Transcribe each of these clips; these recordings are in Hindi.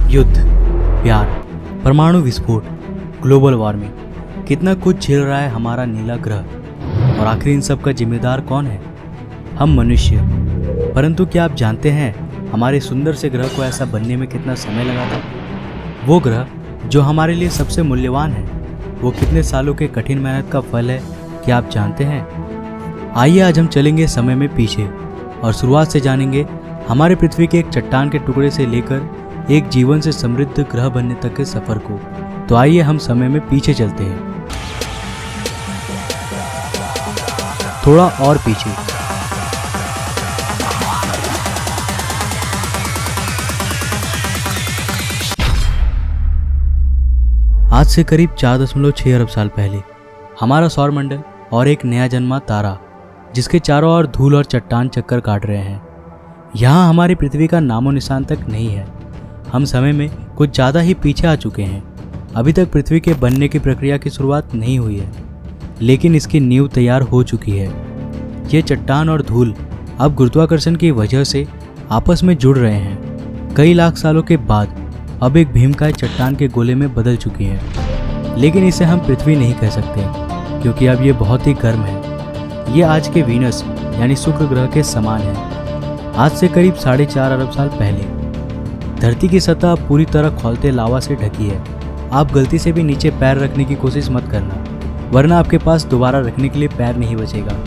युद्ध, प्यार, परमाणु विस्फोट, ग्लोबल वार्मिंग, कितना कुछ झेल रहा है हमारा नीला ग्रह। और आखिर इन सब का जिम्मेदार कौन है? हम मनुष्य। परंतु क्या आप जानते हैं हमारे सुंदर से ग्रह को ऐसा बनने में कितना समय लगा था? वो ग्रह जो हमारे लिए सबसे मूल्यवान है, वो कितने सालों के कठिन मेहनत का फल है, क्या आप जानते हैं? आइए आज हम चलेंगे समय में पीछे और शुरुआत से जानेंगे हमारे पृथ्वी के एक चट्टान के टुकड़े से लेकर एक जीवन से समृद्ध ग्रह बनने तक के सफर को। तो आइए हम समय में पीछे चलते हैं, थोड़ा और पीछे। आज से करीब 4.6 अरब साल पहले हमारा सौरमंडल और एक नया जन्मा तारा, जिसके चारों ओर धूल और चट्टान चक्कर काट रहे हैं। यहाँ हमारी पृथ्वी का नामो निशान तक नहीं है। हम समय में कुछ ज़्यादा ही पीछे आ चुके हैं। अभी तक पृथ्वी के बनने की प्रक्रिया की शुरुआत नहीं हुई है, लेकिन इसकी नींव तैयार हो चुकी है। ये चट्टान और धूल अब गुरुत्वाकर्षण की वजह से आपस में जुड़ रहे हैं। कई लाख सालों के बाद अब एक भीमकाय चट्टान के गोले में बदल चुकी है, लेकिन इसे हम पृथ्वी नहीं कह सकते, क्योंकि अब ये बहुत ही गर्म है। ये आज के वीनस यानी शुक्र ग्रह के समान है। आज से करीब 4.5 अरब साल पहले धरती की सतह पूरी तरह खौलते लावा से ढकी है। आप गलती से भी नीचे पैर रखने की कोशिश मत करना, वरना आपके पास दोबारा रखने के लिए पैर नहीं बचेगा।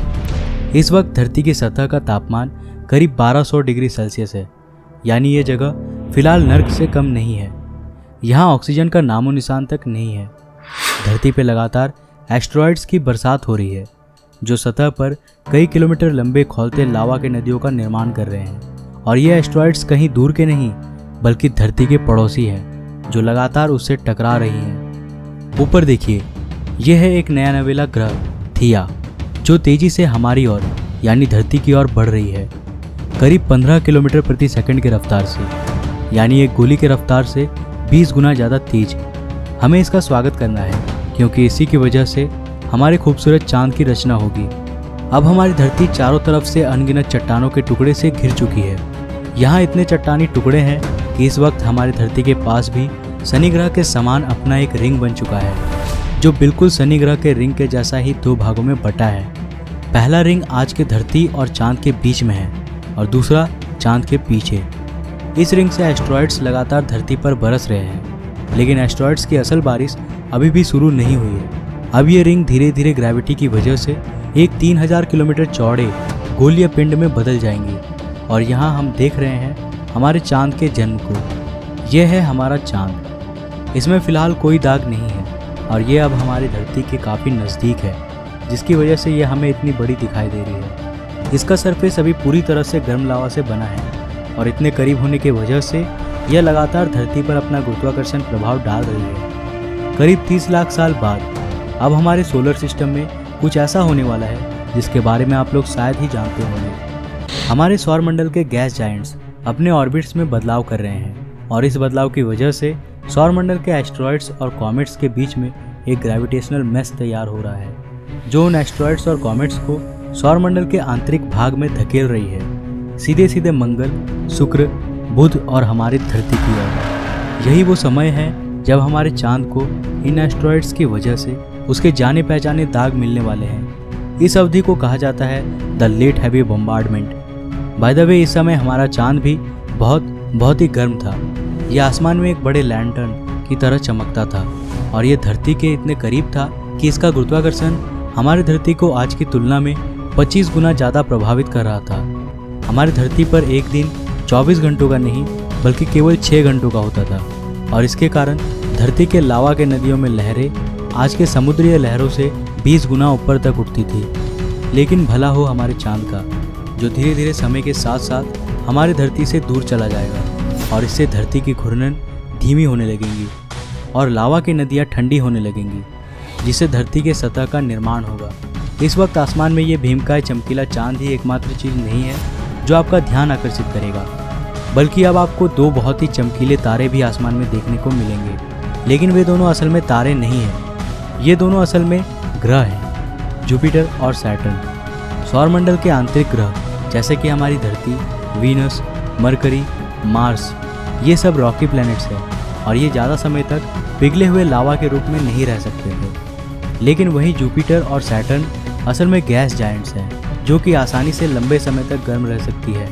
इस वक्त धरती की सतह का तापमान करीब 1200 डिग्री सेल्सियस है, यानी ये जगह फिलहाल नर्क से कम नहीं है। यहाँ ऑक्सीजन का नामो निशान तक नहीं है। धरती पर लगातार एस्टेरॉइड्स की बरसात हो रही है, जो सतह पर कई किलोमीटर लंबे खौलते लावा के नदियों का निर्माण कर रहे हैं। और ये एस्टेरॉइड्स कहीं दूर के नहीं, बल्कि धरती के पड़ोसी हैं, जो लगातार उससे टकरा रही हैं। ऊपर देखिए, यह है एक नया नवेला ग्रह थिया, जो तेजी से हमारी ओर यानी धरती की ओर बढ़ रही है, करीब 15 किलोमीटर प्रति सेकंड की रफ्तार से, यानी एक गोली की रफ्तार से 20 गुना ज़्यादा तेज। हमें इसका स्वागत करना है, क्योंकि इसी की वजह से हमारे खूबसूरत चांद की रचना होगी। अब हमारी धरती चारों तरफ से अनगिनत चट्टानों के टुकड़े से घिर चुकी है। यहाँ इतने चट्टानी टुकड़े हैं कि इस वक्त हमारी धरती के पास भी शनि ग्रह के समान अपना एक रिंग बन चुका है, जो बिल्कुल शनि ग्रह के रिंग के जैसा ही 2 भागों में बटा है। पहला रिंग आज के धरती और चांद के बीच में है और दूसरा चांद के पीछे। इस रिंग से एस्टेरॉइड्स लगातार धरती पर बरस रहे हैं, लेकिन एस्टेरॉइड्स की असल बारिश अभी भी शुरू नहीं हुई है। अब ये रिंग धीरे धीरे ग्रेविटी की वजह से एक 3000 किलोमीटर चौड़े गोलीय पिंड में बदल जाएंगी। और यहाँ हम देख रहे हैं हमारे चांद के जन्म को। यह है हमारा चांद। इसमें फ़िलहाल कोई दाग नहीं है और ये अब हमारी धरती के काफ़ी नज़दीक है, जिसकी वजह से यह हमें इतनी बड़ी दिखाई दे रही है। इसका सरफेस अभी पूरी तरह से गर्म लावा से बना है और इतने करीब होने की वजह से यह लगातार धरती पर अपना गुरुत्वाकर्षण प्रभाव डाल रही है। करीब 30 लाख साल बाद अब हमारे सोलर सिस्टम में कुछ ऐसा होने वाला है जिसके बारे में आप लोग शायद ही जानते होंगे। हमारे सौरमंडल के गैस जायंट्स अपने ऑर्बिट्स में बदलाव कर रहे हैं और इस बदलाव की वजह से सौरमंडल के एस्टेरॉइड्स और कॉमेट्स के बीच में एक ग्रेविटेशनल मेश तैयार हो रहा है, जो उन एस्टेरॉइड्स और कॉमेट्स को सौरमंडल के आंतरिक भाग में धकेल रही है, सीधे सीधे मंगल, शुक्र, बुध और हमारी धरती की ओर। यही वो समय है जब हमारे चांद को इन एस्टेरॉइड्स की वजह से उसके जाने पहचाने दाग मिलने वाले हैं। इस अवधि को कहा जाता है the late heavy bombardment. By the way, इस समय हमारा चांद भी बहुत ही गर्म था। यह आसमान में एक बड़े लैंटर्न की तरह चमकता था और यह धरती के इतने करीब था कि इसका गुरुत्वाकर्षण हमारी धरती को आज की तुलना में 25 गुना ज़्यादा प्रभावित कर रहा था। हमारी धरती पर एक दिन 24 घंटों का नहीं, बल्कि केवल 6 घंटों का होता था और इसके कारण धरती के लावा के नदियों में लहरें आज के समुद्रीय लहरों से 20 गुना ऊपर तक उठती थी। लेकिन भला हो हमारे चांद का, जो धीरे धीरे समय के साथ साथ हमारी धरती से दूर चला जाएगा और इससे धरती की घूर्णन धीमी होने लगेंगी और लावा की नदियाँ ठंडी होने लगेंगी, जिससे धरती के सतह का निर्माण होगा। इस वक्त आसमान में ये भीमकाय चमकीला चांद ही एकमात्र चीज़ नहीं है जो आपका ध्यान आकर्षित करेगा, बल्कि अब आपको 2 बहुत ही चमकीले तारे भी आसमान में देखने को मिलेंगे। लेकिन वे दोनों असल में तारे नहीं हैं, ये दोनों असल में ग्रह हैं, जुपिटर और सैटर्न। सौरमंडल के आंतरिक ग्रह जैसे कि हमारी धरती, वीनस, मरकरी, मार्स, ये सब रॉकी प्लैनेट्स हैं और ये ज़्यादा समय तक पिघले हुए लावा के रूप में नहीं रह सकते थे। लेकिन वहीं जुपिटर और सैटर्न असल में गैस जायंट्स हैं जो कि आसानी से लंबे समय तक गर्म रह सकती है।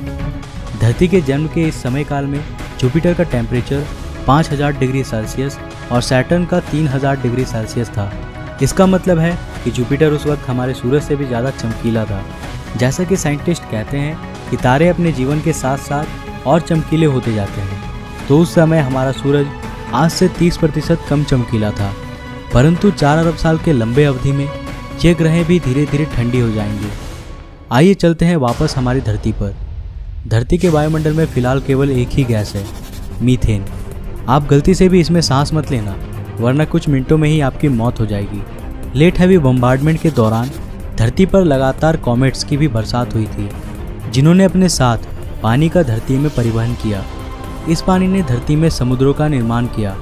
धरती के जन्म के इस समय काल में जुपिटर का टेम्परेचर 5000 डिग्री सेल्सियस और सैटर्न का 3000 डिग्री सेल्सियस था। इसका मतलब है कि जुपिटर उस वक्त हमारे सूरज से भी ज़्यादा चमकीला था। जैसा कि साइंटिस्ट कहते हैं कि तारे अपने जीवन के साथ साथ और चमकीले होते जाते हैं, तो उस समय हमारा सूरज आज से 30% कम चमकीला था। परंतु 4 अरब साल के लंबे अवधि में ये ग्रहें भी धीरे धीरे ठंडी हो जाएंगी। आइए चलते हैं वापस हमारी धरती पर। धरती के वायुमंडल में फिलहाल केवल एक ही गैस है, मीथेन। आप गलती से भी इसमें सांस मत लेना, वरना कुछ मिनटों में ही आपकी मौत हो जाएगी। लेट हैवी बम्बार्डमेंट के दौरान धरती पर लगातार कॉमेट्स की भी बरसात हुई थी, जिन्होंने अपने साथ पानी का धरती में परिवहन किया। इस पानी ने धरती में समुद्रों का निर्माण किया।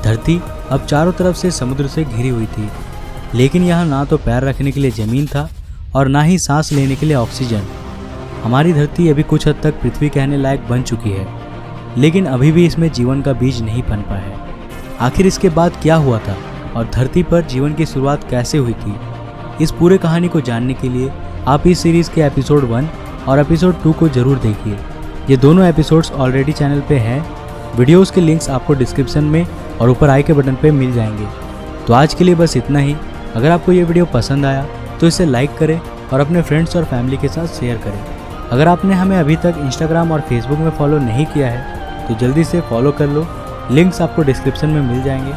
धरती अब चारों तरफ से समुद्र से घिरी हुई थी, लेकिन यहाँ ना तो पैर रखने के लिए ज़मीन था और ना ही सांस लेने के लिए ऑक्सीजन। हमारी धरती अभी कुछ हद तक पृथ्वी कहने लायक बन चुकी है, लेकिन अभी भी इसमें जीवन का बीज नहीं पनपा है। आखिर इसके बाद क्या हुआ था और धरती पर जीवन की शुरुआत कैसे हुई थी? इस पूरे कहानी को जानने के लिए आप इस सीरीज़ के एपिसोड 1 और एपिसोड 2 को ज़रूर देखिए। ये दोनों एपिसोड्स ऑलरेडी चैनल पे हैं। वीडियोस के लिंक्स आपको डिस्क्रिप्शन में और ऊपर आई के बटन पे मिल जाएंगे। तो आज के लिए बस इतना ही। अगर आपको ये वीडियो पसंद आया तो इसे लाइक करें और अपने फ्रेंड्स और फैमिली के साथ शेयर करें। अगर आपने हमें अभी तक इंस्टाग्राम और फेसबुक में फॉलो नहीं किया है तो जल्दी से फॉलो कर लो, लिंक्स आपको डिस्क्रिप्शन में मिल जाएंगे।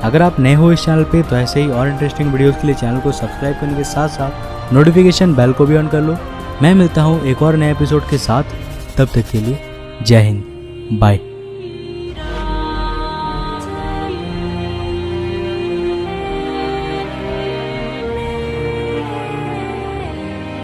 अगर आप नए हो इस चैनल पे तो ऐसे ही और इंटरेस्टिंग वीडियोस के लिए चैनल को सब्सक्राइब करने के साथ साथ नोटिफिकेशन बेल को भी ऑन कर लो। मैं मिलता हूँ एक और नए एपिसोड के साथ, तब तक के लिए जय हिंद, बाय।